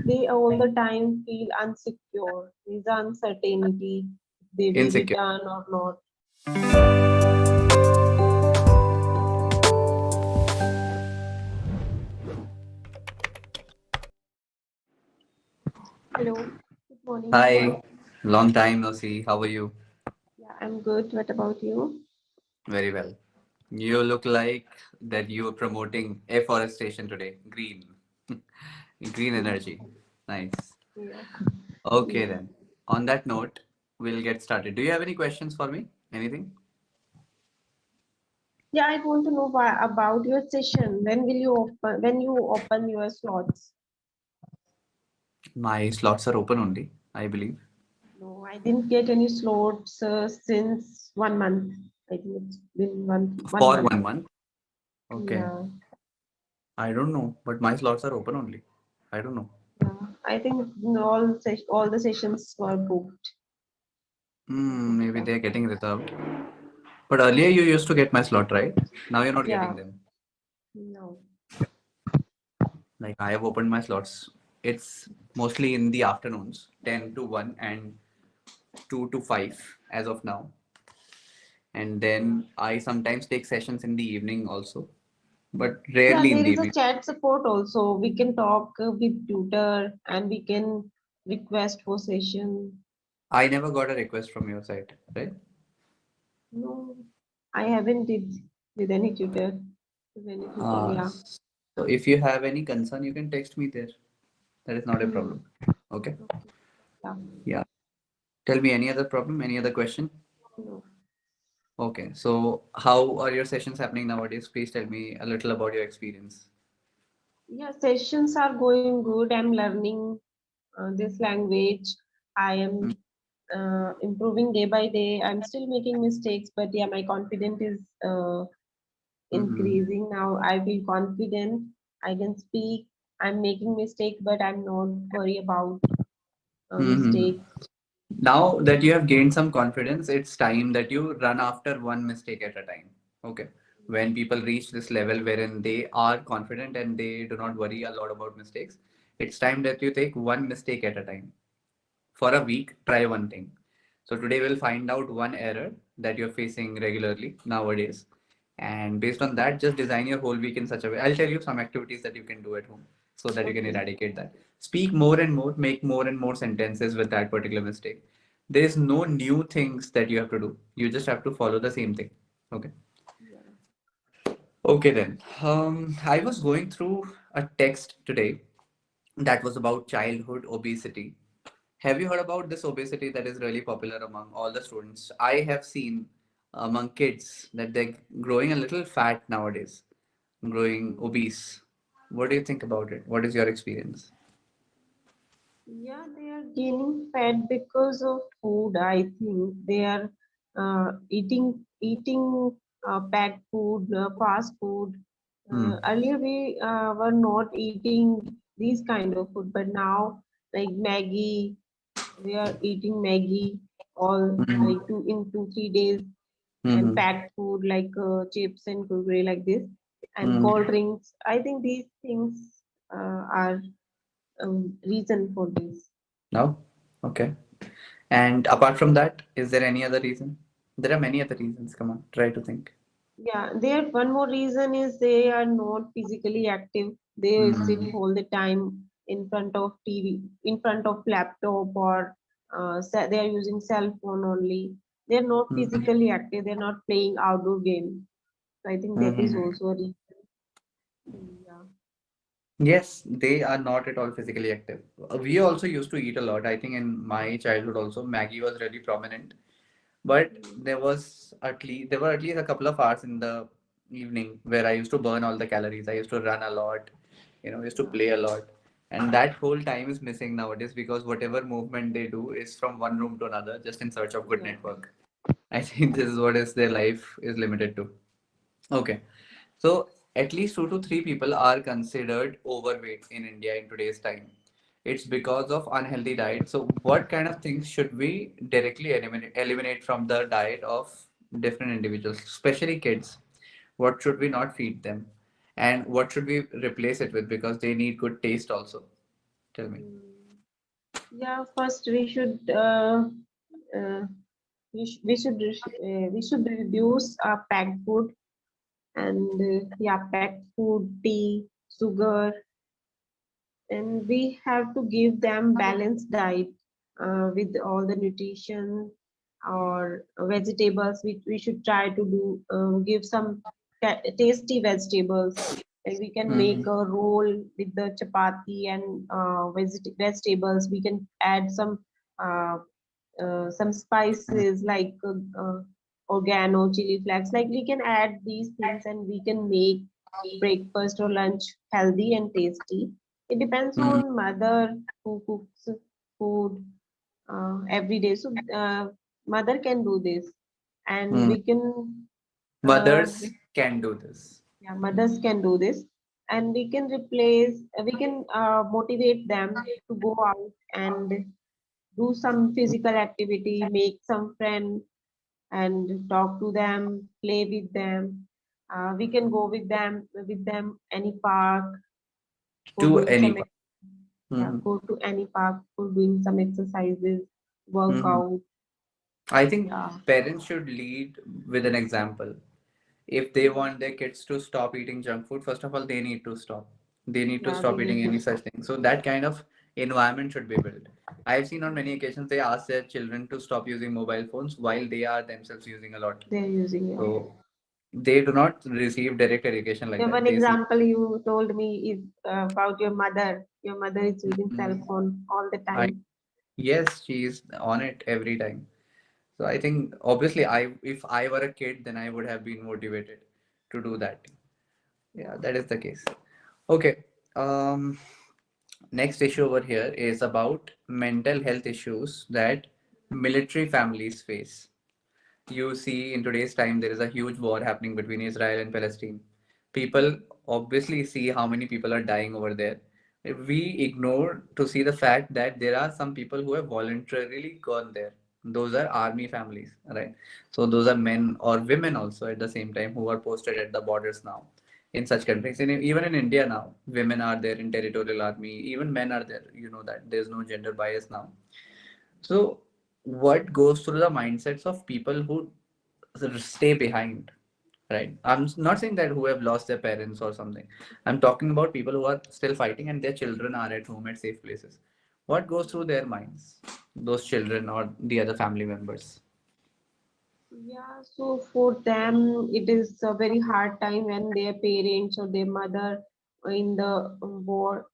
they all the time feel insecure. There's uncertainty. They will Insecure. return or not. Hello. Good morning. Hi, long time no see. How are you? Yeah, I'm good. What about you? Very well. You look like that you are promoting afforestation today. Green. Green energy. Nice. Yeah. Okay Yeah. then. On that note, we'll get started. Do you have any questions for me? Anything? Yeah, I want to know about your session. When you open your slots? My slots are open only, I believe. No, I didn't get any slots since 1 month. I think it's been one For month. 1 month. Okay. Yeah. I don't know, but my slots are open only. I don't know. Yeah. I think all the sessions were booked. Maybe they're getting reserved. But earlier you used to get my slot, right? Now you're not getting Yeah. them. No. Like I have opened my slots. It's mostly in the afternoons, 10 to 1 and 2 to 5 as of now. And then I sometimes take sessions in the evening also, but Yeah, rarely in there the is a evening. chat support also. We can talk with tutor and we can request for session. I never got a request from your side, right? No, I haven't did any tutor. With any tutor, Uh, yeah. so if you have any concern, you can text me there. That is not a Hmm. problem. Okay. Okay. Yeah. Yeah. Tell me any other problem, any other question? No. Okay. So how are your sessions happening nowadays? Please tell me a little about your experience. Yeah, sessions are going good. I'm learning this language. I am improving day by day. I'm still making mistakes, but yeah, my confidence is Mm-hmm. increasing now. I feel confident. I can speak. I'm making mistakes, but I'm not worry about Mm-hmm. mistakes. Now that you have gained some confidence, it's time that you run after one mistake at a time. Okay. When people reach this level wherein they are confident and they do not worry a lot about mistakes, it's time that you take one mistake at a time. For a week, try one thing. So today we'll find out one error that you're facing regularly nowadays. And based on that, just design your whole week in such a way. I'll tell you some activities that you can do at home so that you can Okay. eradicate that. Speak more and more, make more and more sentences with that particular mistake. There is no new things that you have to do. You just have to follow the same thing. Okay. Yeah. Okay then. I was going through a text today that was about childhood obesity. Have you heard about this obesity that is really popular among all the students? I have seen among kids that they're growing a little fat nowadays, growing Mm. obese. What do you think about it? What is your experience? Yeah, they are gaining fat because of food. I think they are eating packed food, fast food. Hmm. Earlier we were not eating these kind of food, but now like Maggie, we are eating Maggie all like Hmm. 2 in 2 3 days, and Hmm. packed food like chips and kurkure like this, and Hmm. cold drinks. I think these things are reason for this. No? Okay. And apart from that, is there any other reason? There are many other reasons. Come on, try to think. Yeah, there one more reason is they are not physically active. They sit Hmm. all the time in front of TV, in front of laptop, or they are using cell phone only. They're not Hmm. physically active. They're not playing outdoor games. So I think that is Hmm. also a reason. Yeah. Yes, they are not at all physically active. We also used to eat a lot. I think in my childhood also, Maggie was really prominent. But Mm. there were at least a couple of hours in the evening where I used to burn all the calories. I used to run a lot, used to Yeah. play a lot. And that whole time is missing nowadays because whatever movement they do is from one room to another, just in search of good Yeah. network. I think this is what is their life is limited to. Okay. So at least 2 to 3 people are considered overweight in India in today's time. It's because of unhealthy diet. So what kind of things should we directly eliminate from the diet of different individuals, especially kids? What should we not feed them? And what should we replace it with because they need good taste also? Tell me. Yeah, first uh, we should reduce packed food and yeah, packed food, tea, sugar, and we have to give them balanced diet with all the nutrition or vegetables. We should try to do give some tasty vegetables. Like we can make Mm-hmm. a roll with the chapati and vegetables. We can add uh, some spices like oregano, chili flakes. Like we can add these things and we can make breakfast or lunch healthy and tasty. It depends Mm-hmm. on mother who cooks food every day. So mother can do this, and Mm. we can Mothers can do this. yeah, mothers can do this, and we can replace. We can motivate them to go out and do some physical activity, make some friends, and talk to them, play with them. We can go with them any park for To doing some anyone. yeah, Mm-hmm. go to any park for doing some exercises, Mm-hmm. workout. I think Yeah, parents should lead with an example. If they want their kids to stop eating junk food, first of all, they need to stop. They need to yeah, they stop need eating to any stop. such thing. So that kind of environment should be built. I've seen on many occasions they ask their children to stop using mobile phones while they are themselves using a lot. They're using yeah. So they do not receive direct education like Yeah, that. one They see. example you told me is about your mother. Your mother is using cell Mm, phone all the I time. yes, she's on it every time. So I think obviously I if I were a kid, then I would have been motivated to do that. Yeah, Yeah. that is the case. Okay. Next issue over here is about mental health issues that military families face. You see, in today's time, there is a huge war happening between Israel and Palestine. People obviously see how many people are dying over there. We ignore to see the fact that there are some people who have voluntarily gone there. Those are army families, right? So those are men or women also at the same time who are posted at the borders now in such countries. And even in India now, women are there in territorial army. Even men are there. You know that there's no gender bias now. So, what goes through the mindsets of people who stay behind, right? I'm not saying that who have lost their parents or something. I'm talking about people who are still fighting and their children are at home at safe places. What goes through their minds, those children or the other family members? Yeah, so for them, it is a very hard time when their parents or their mother are in the war,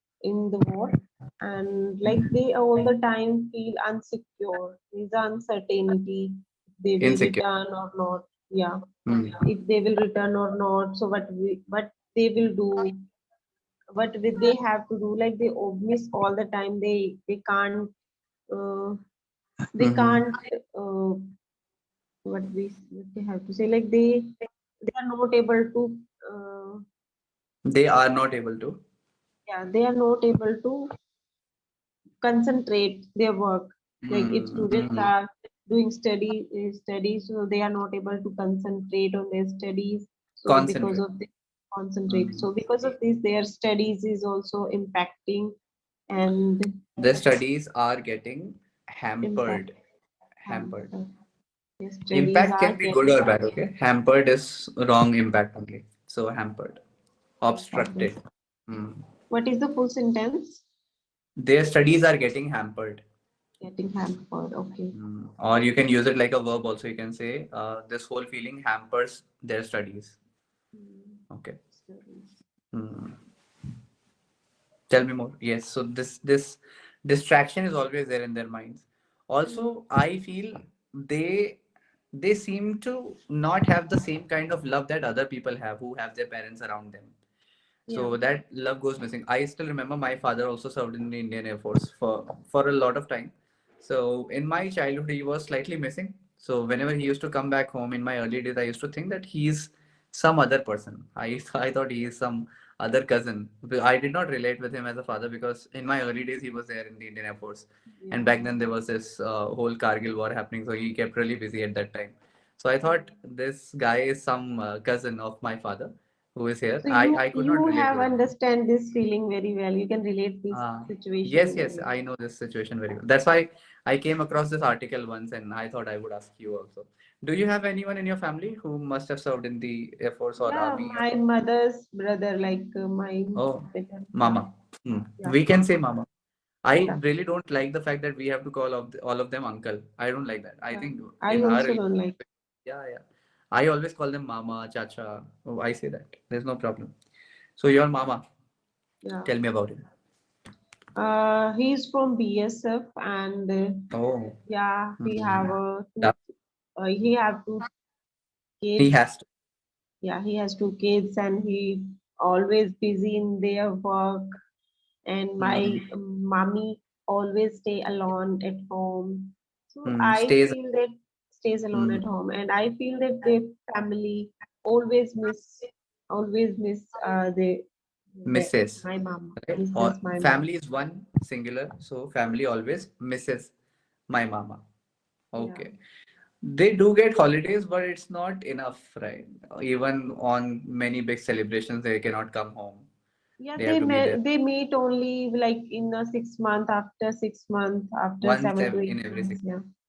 and like they all the time feel insecure. There's uncertainty if they will Insecure. return or not. Yeah, Hmm. if they will return or not. So what they will do, what will they have to do? Like they miss all the time. Uh, they Hmm. can't. Uh, what they have to say like they are not able to uh, They are not able to. yeah, they are not able to concentrate their work. Like if Hmm. students Hmm. are doing studies, so they are not able to concentrate on their studies, so because Concentrate. of the concentrate, Hmm. so because of this their studies is also impacting and The studies are getting impact hampered. Hampered. hamper. Their studies Impact are can be good getting or bad, okay? Hampered is wrong impact only. So hampered. impacted. Obstructed. Hmm. What is the full sentence? Their studies are getting hampered. Getting hampered. Okay. Hmm. Or you can use it like a verb also. You can say, this whole feeling hampers their studies. Mm, Okay. studies. Hmm. Tell me more. Yes. So this distraction is always there in their minds. Mm, Also, I feel they they seem to not have the same kind of love that other people have who have their parents around them. yeah. So that love goes missing. I still remember my father also served in the Indian Air Force for a lot of time. So in my childhood, he was slightly missing. So whenever he used to come back home in my early days, I used to think that he's some other person. I thought he is some other cousin. But I did not relate with him as a father because in my early days he was there in the Indian Air Force, and Yeah. back then there was this whole Kargil war happening. So he kept really busy at that time. So I thought this guy is some cousin of my father, who is here. So I could not you relate have to him. understand this feeling very well. You can relate this Yes, situation yes, very well. I know this situation very well. That's why I came across this article once and I thought I would ask you also. Do you have anyone in your family who must have served in the Air Force or Yeah, Army my or? mother's brother, like my Oh, better. Yeah, Mama. Hmm. yeah, We can say Mama. I yeah, really don't like the fact that we have to call all of them uncle. I don't like that. I yeah. think I in our also don't relationship, like. yeah, yeah. I always call them Mama, Chacha. Oh, I say that. There's no problem. So your Mama, Yeah. tell me about it. He's from BSF, and Oh, yeah, hmm. two. Yeah, He have two he kids. has to. Yeah, he has two kids, and he always busy in their work. And my Hmm. mommy always stay alone at home. So Hmm. I Stays. feel that stays alone Hmm. at home, and I feel that their family always miss, always miss Misses. my mom, Right? Or misses my mom. family is one singular, so family always misses my mama. Yeah, Okay. They do get holidays, but it's not enough, right? Even on many big celebrations, they cannot come home. yeah. They have to be there They meet only like in a 6 month, after 6 month, after once 7 to in 8 every six months. Yeah,